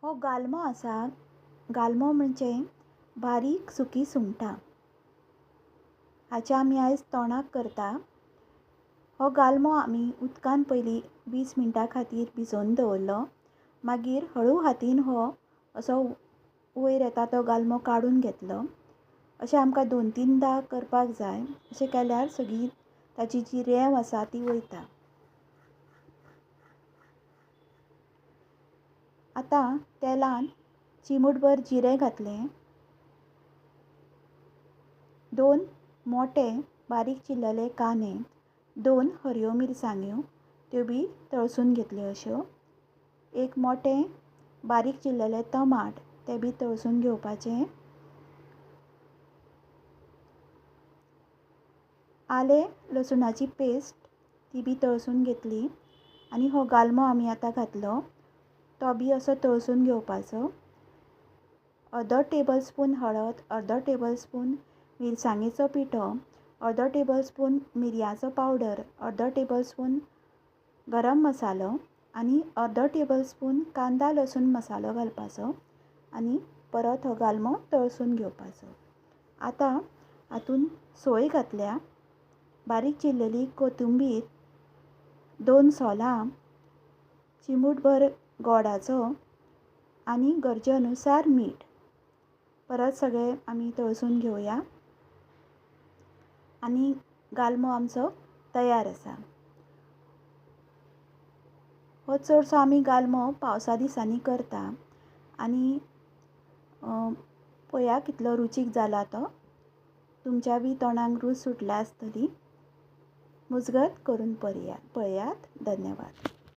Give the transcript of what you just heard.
हो गालमो आसा. गालमो म्हणजे बारीक सुकी सुंगटां. हाचे आमी आयज तोणाक करता. हो गालमो आमी उदकान पयलीं 20 मिनटां खातीर भिजोवन दवरलो. मागीर हळू हातीन हो असो वयर येता तो गालमो काडून घेतलो. अशें आमकां 2-3दां करपाक जाय. अशें केल्यार सगळी ताची जी रेंव आसा ती वयता. आतां तेलान चिमूटभर जिरें घातलें. 2 मोठे बारीक चिरलेले कांदे, 2 हरव्यो मिरसांग्यो त्यो बी तळसून घेतल्यो अश्यो. एक मोठें बारीक चिरलेले टमाट ते बी तळसून घेवपाचे. आलें लसुणाची पेस्ट ती बी तळसून घेतली आनी हो गालमो आमी आतां घातलो तो बी असो तळसून घेवपाचो. अर्दो टेबल स्पून हळद, अर्दो टेबल स्पून मिरसांगेचो पिठो, अर्दो टेबल स्पून मिरयाचो पावडर, अर्दो टेबल स्पून गरम मसालो आनी अर्दो टेबल स्पून कांदा लसूण मसालो घालपाचो आनी परत हो गालमो तळसून घेवपाचो. आतां हातून सोय घातल्या, बारीक चिरलेली कोथिंबीर, 2 सोलां, चिमूटभर गोडाचो आनी गरजे अनुसार मीठ. परत सगळें आमी तळसून घेवया आनी गालमो आमचो तयार आसा. हो चडसो आमी गालमो पावसा दिसांनी करता आनी पळया कितलो रुचीक जाला तो. तुमच्या बी तोंडाक रूच सुटल्या आसतली. मुजगत करून पळयात. धन्यवाद.